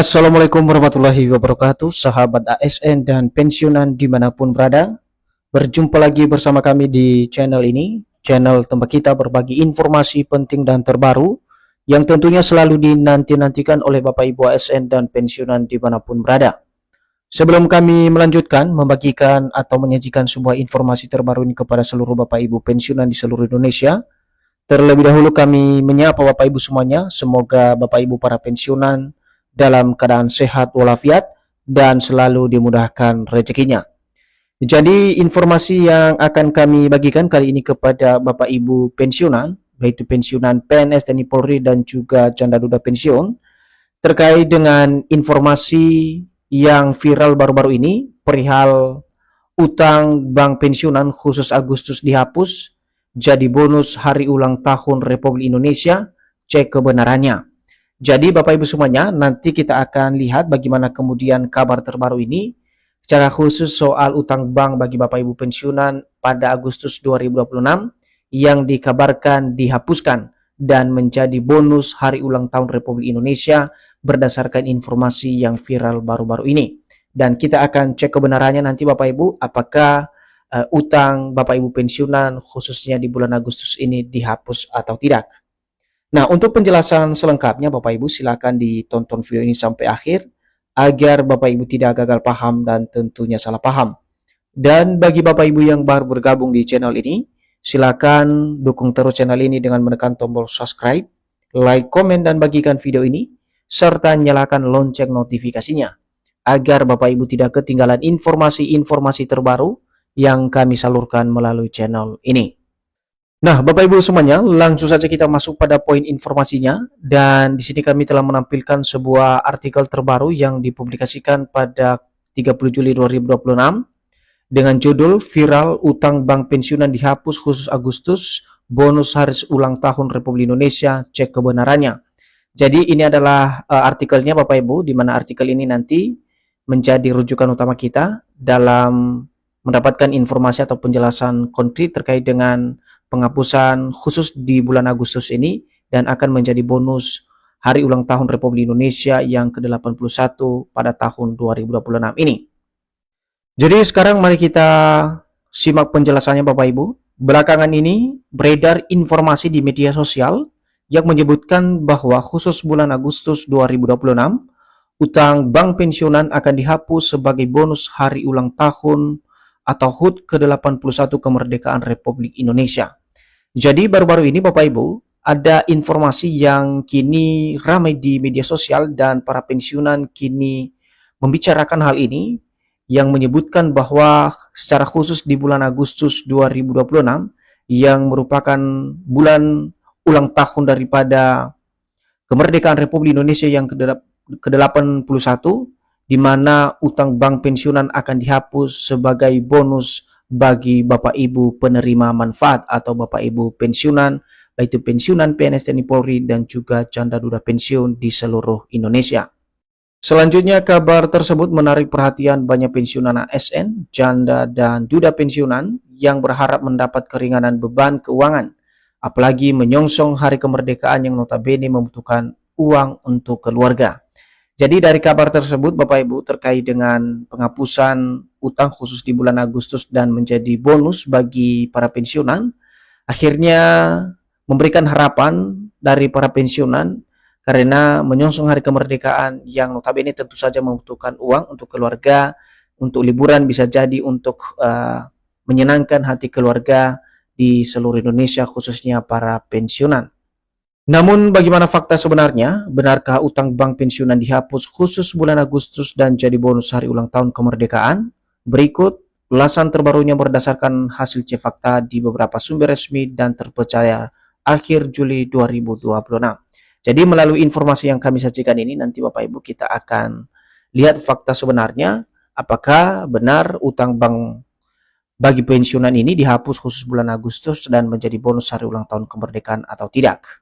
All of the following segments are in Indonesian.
Assalamualaikum warahmatullahi wabarakatuh, sahabat ASN dan pensiunan dimanapun berada. Berjumpa lagi bersama kami di channel ini, channel tempat kita berbagi informasi penting dan terbaru yang tentunya selalu dinanti-nantikan oleh Bapak Ibu ASN dan pensiunan dimanapun berada. Sebelum kami melanjutkan membagikan atau menyajikan sebuah informasi terbaru ini kepada seluruh Bapak Ibu pensiunan di seluruh Indonesia, terlebih dahulu kami menyapa Bapak Ibu semuanya. Semoga Bapak Ibu para pensiunan dalam keadaan sehat walafiat dan selalu dimudahkan rezekinya. Jadi informasi yang akan kami bagikan kali ini kepada Bapak Ibu pensiunan, yaitu pensiunan PNS, TNI Polri dan juga janda duda pensiun, terkait dengan informasi yang viral baru-baru ini perihal utang bank pensiunan khusus Agustus dihapus jadi bonus hari ulang tahun Republik Indonesia, cek kebenarannya. Jadi Bapak Ibu semuanya, nanti kita akan lihat bagaimana kemudian kabar terbaru ini secara khusus soal utang bank bagi Bapak Ibu pensiunan pada Agustus 2026 yang dikabarkan dihapuskan dan menjadi bonus hari ulang tahun Republik Indonesia berdasarkan informasi yang viral baru-baru ini. Dan kita akan cek kebenarannya nanti Bapak Ibu, apakah utang Bapak Ibu pensiunan khususnya di bulan Agustus ini dihapus atau tidak. Nah, untuk penjelasan selengkapnya Bapak Ibu silakan ditonton video ini sampai akhir agar Bapak Ibu tidak gagal paham dan tentunya salah paham. Dan bagi Bapak Ibu yang baru bergabung di channel ini, silakan dukung terus channel ini dengan menekan tombol subscribe, like, komen, dan bagikan video ini, serta nyalakan lonceng notifikasinya agar Bapak Ibu tidak ketinggalan informasi-informasi terbaru yang kami salurkan melalui channel ini. Nah, Bapak Ibu semuanya, langsung saja kita masuk pada poin informasinya. Dan di sini kami telah menampilkan sebuah artikel terbaru yang dipublikasikan pada 30 Juli 2026 dengan judul Viral Utang Bank Pensiunan Dihapus Khusus Agustus, Bonus Hari Ulang Tahun Republik Indonesia, cek kebenarannya. Jadi ini adalah artikelnya Bapak Ibu, di mana artikel ini nanti menjadi rujukan utama kita dalam mendapatkan informasi atau penjelasan konkret terkait dengan penghapusan khusus di bulan Agustus ini dan akan menjadi bonus Hari Ulang Tahun Republik Indonesia yang ke-81 pada tahun 2026 ini. Jadi sekarang mari kita simak penjelasannya Bapak Ibu. Belakangan ini beredar informasi di media sosial yang menyebutkan bahwa khusus bulan Agustus 2026, utang bank pensiunan akan dihapus sebagai bonus Hari Ulang Tahun atau HUT ke-81 kemerdekaan Republik Indonesia. Jadi baru-baru ini Bapak Ibu ada informasi yang kini ramai di media sosial dan para pensiunan kini membicarakan hal ini yang menyebutkan bahwa secara khusus di bulan Agustus 2026 yang merupakan bulan ulang tahun daripada kemerdekaan Republik Indonesia yang ke-81 di mana utang bank pensiunan akan dihapus sebagai bonus bagi Bapak Ibu penerima manfaat atau Bapak Ibu pensiunan, baik itu pensiunan PNS, TNI Polri dan juga janda duda pensiun di seluruh Indonesia. Selanjutnya kabar tersebut menarik perhatian banyak pensiunan ASN, janda dan duda pensiunan yang berharap mendapat keringanan beban keuangan, apalagi menyongsong hari kemerdekaan yang notabene membutuhkan uang untuk keluarga. Jadi dari kabar tersebut Bapak Ibu terkait dengan penghapusan utang khusus di bulan Agustus dan menjadi bonus bagi para pensiunan, akhirnya memberikan harapan dari para pensiunan karena menyongsong hari kemerdekaan yang notabene tentu saja membutuhkan uang untuk keluarga, untuk liburan bisa jadi untuk menyenangkan hati keluarga di seluruh Indonesia khususnya para pensiunan. Namun bagaimana fakta sebenarnya? Benarkah utang bank pensiunan dihapus khusus bulan Agustus dan jadi bonus hari ulang tahun kemerdekaan? Berikut ulasan terbarunya berdasarkan hasil cek fakta di beberapa sumber resmi dan terpercaya akhir Juli 2026. Jadi melalui informasi yang kami sajikan ini nanti Bapak Ibu kita akan lihat fakta sebenarnya apakah benar utang bank bagi pensiunan ini dihapus khusus bulan Agustus dan menjadi bonus hari ulang tahun kemerdekaan atau tidak.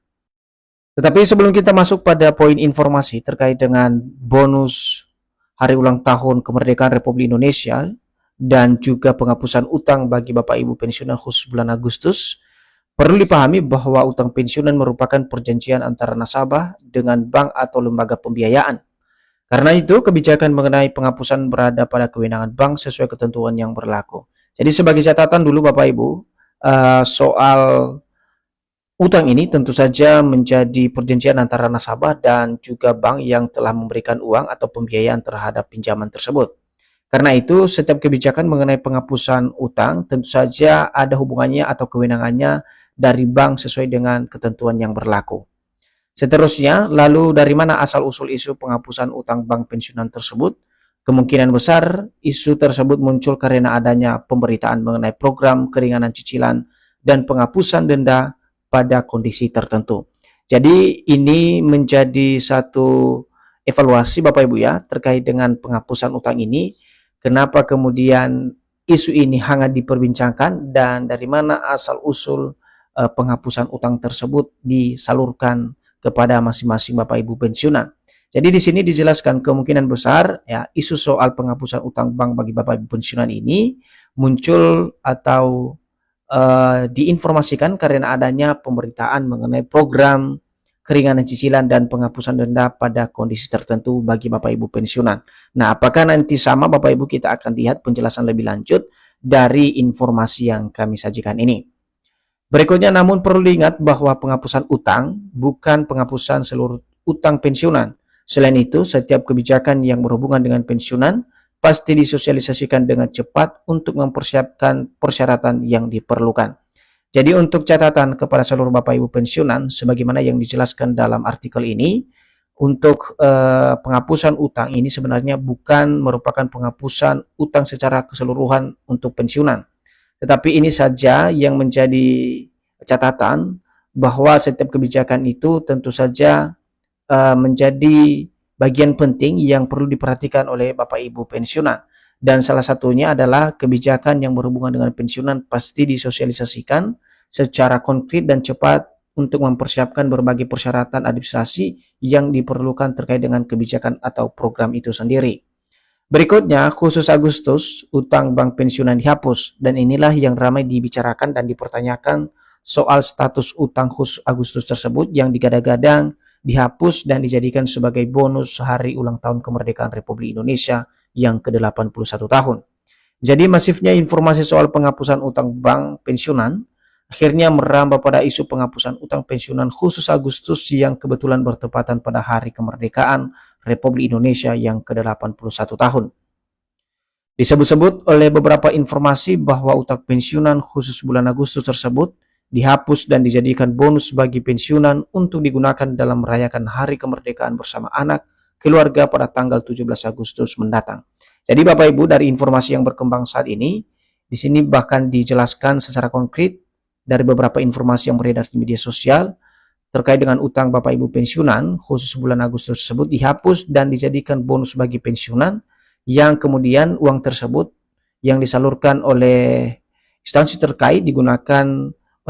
Tetapi sebelum kita masuk pada poin informasi terkait dengan bonus hari ulang tahun kemerdekaan Republik Indonesia dan juga penghapusan utang bagi Bapak Ibu pensiunan khusus bulan Agustus, perlu dipahami bahwa utang pensiunan merupakan perjanjian antara nasabah dengan bank atau lembaga pembiayaan. Karena itu, kebijakan mengenai penghapusan berada pada kewenangan bank sesuai ketentuan yang berlaku. Jadi sebagai catatan dulu Bapak Ibu, soal utang ini tentu saja menjadi perjanjian antara nasabah dan juga bank yang telah memberikan uang atau pembiayaan terhadap pinjaman tersebut. Karena itu, setiap kebijakan mengenai penghapusan utang tentu saja ada hubungannya atau kewenangannya dari bank sesuai dengan ketentuan yang berlaku. Seterusnya, lalu dari mana asal-usul isu penghapusan utang bank pensiunan tersebut? Kemungkinan besar isu tersebut muncul karena adanya pemberitaan mengenai program keringanan cicilan dan penghapusan denda pada kondisi tertentu. Jadi ini menjadi satu evaluasi Bapak Ibu ya terkait dengan penghapusan utang ini. Kenapa kemudian isu ini hangat diperbincangkan dan dari mana asal-usul penghapusan utang tersebut disalurkan kepada masing-masing Bapak Ibu pensiunan. Jadi di sini dijelaskan kemungkinan besar ya isu soal penghapusan utang bank bagi Bapak Ibu pensiunan ini muncul atau diinformasikan karena adanya pemberitaan mengenai program keringanan cicilan dan penghapusan denda pada kondisi tertentu bagi Bapak Ibu pensiunan. Nah, apakah nanti sama Bapak Ibu, kita akan lihat penjelasan lebih lanjut dari informasi yang kami sajikan ini. Berikutnya, namun perlu diingat bahwa penghapusan utang bukan penghapusan seluruh utang pensiunan. Selain itu, setiap kebijakan yang berhubungan dengan pensiunan pasti disosialisasikan dengan cepat untuk mempersiapkan persyaratan yang diperlukan. Jadi untuk catatan kepada seluruh Bapak Ibu pensiunan, sebagaimana yang dijelaskan dalam artikel ini, untuk penghapusan utang ini sebenarnya bukan merupakan penghapusan utang secara keseluruhan untuk pensiunan. Tetapi ini saja yang menjadi catatan bahwa setiap kebijakan itu tentu saja menjadi bagian penting yang perlu diperhatikan oleh Bapak Ibu pensiunan. Dan salah satunya adalah kebijakan yang berhubungan dengan pensiunan pasti disosialisasikan secara konkret dan cepat untuk mempersiapkan berbagai persyaratan administrasi yang diperlukan terkait dengan kebijakan atau program itu sendiri. Berikutnya, khusus Agustus, utang bank pensiunan dihapus, dan inilah yang ramai dibicarakan dan dipertanyakan soal status utang khusus Agustus tersebut yang digadang-gadang dihapus dan dijadikan sebagai bonus hari ulang tahun kemerdekaan Republik Indonesia yang ke-81 tahun. Jadi masifnya informasi soal penghapusan utang bank pensiunan akhirnya merambah pada isu penghapusan utang pensiunan khusus Agustus yang kebetulan bertepatan pada hari kemerdekaan Republik Indonesia yang ke-81 tahun. Disebut-sebut oleh beberapa informasi bahwa utang pensiunan khusus bulan Agustus tersebut dihapus dan dijadikan bonus bagi pensiunan untuk digunakan dalam merayakan hari kemerdekaan bersama anak keluarga pada tanggal 17 Agustus mendatang. Jadi Bapak Ibu, dari informasi yang berkembang saat ini, di sini bahkan dijelaskan secara konkret dari beberapa informasi yang beredar di media sosial terkait dengan utang Bapak Ibu pensiunan khusus bulan Agustus tersebut dihapus dan dijadikan bonus bagi pensiunan yang kemudian uang tersebut yang disalurkan oleh instansi terkait digunakan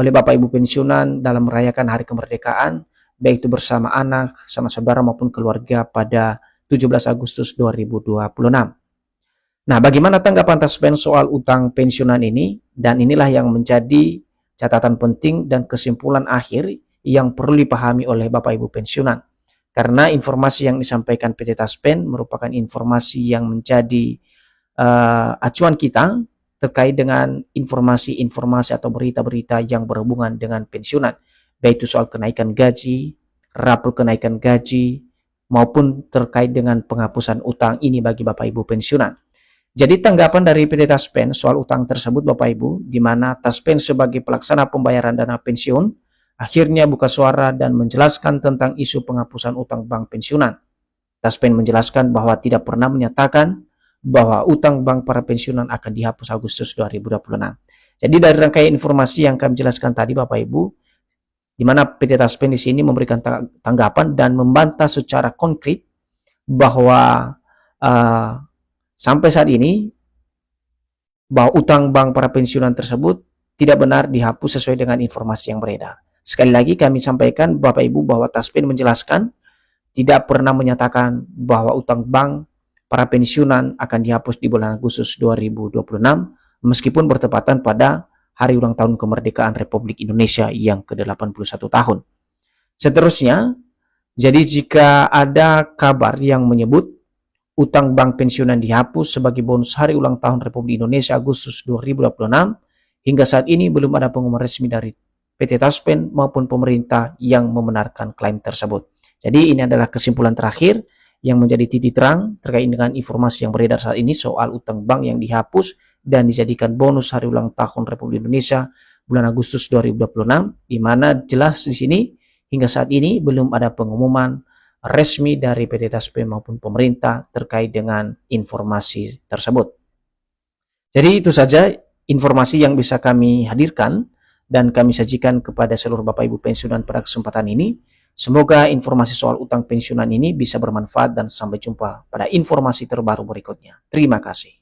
oleh Bapak Ibu pensiunan dalam merayakan hari kemerdekaan, baik itu bersama anak, sama saudara maupun keluarga pada 17 Agustus 2026. Nah, bagaimana tanggapan Taspen soal utang pensiunan ini? Dan inilah yang menjadi catatan penting dan kesimpulan akhir yang perlu dipahami oleh Bapak Ibu pensiunan. Karena informasi yang disampaikan PT Taspen merupakan informasi yang menjadi acuan kita terkait dengan informasi-informasi atau berita-berita yang berhubungan dengan pensiunan, baik itu soal kenaikan gaji, rapor kenaikan gaji, maupun terkait dengan penghapusan utang ini bagi Bapak Ibu pensiunan. Jadi tanggapan dari PT Taspen soal utang tersebut Bapak Ibu, di mana Taspen sebagai pelaksana pembayaran dana pensiun, akhirnya buka suara dan menjelaskan tentang isu penghapusan utang bank pensiunan. Taspen menjelaskan bahwa tidak pernah menyatakan bahwa utang bank para pensiunan akan dihapus Agustus 2026. Jadi dari rangkaian informasi yang kami jelaskan tadi Bapak Ibu, di mana PT Taspen di sini memberikan tanggapan dan membantah secara konkret bahwa sampai saat ini bahwa utang bank para pensiunan tersebut tidak benar dihapus sesuai dengan informasi yang beredar. Sekali lagi kami sampaikan Bapak Ibu bahwa Taspen menjelaskan tidak pernah menyatakan bahwa utang bank para pensiunan akan dihapus di bulan Agustus 2026 meskipun bertepatan pada hari ulang tahun kemerdekaan Republik Indonesia yang ke-81 tahun. Seterusnya, jadi jika ada kabar yang menyebut utang bank pensiunan dihapus sebagai bonus hari ulang tahun Republik Indonesia Agustus 2026. Hingga saat ini belum ada pengumuman resmi dari PT Taspen maupun pemerintah yang membenarkan klaim tersebut. Jadi ini adalah kesimpulan terakhir yang menjadi titik terang terkait dengan informasi yang beredar saat ini soal utang bank yang dihapus dan dijadikan bonus hari ulang tahun Republik Indonesia bulan Agustus 2026, di mana jelas di sini hingga saat ini belum ada pengumuman resmi dari PT Taspen maupun pemerintah terkait dengan informasi tersebut. Jadi itu saja informasi yang bisa kami hadirkan dan kami sajikan kepada seluruh Bapak Ibu pensiunan pada kesempatan ini. Semoga informasi soal utang pensiunan ini bisa bermanfaat dan sampai jumpa pada informasi terbaru berikutnya. Terima kasih.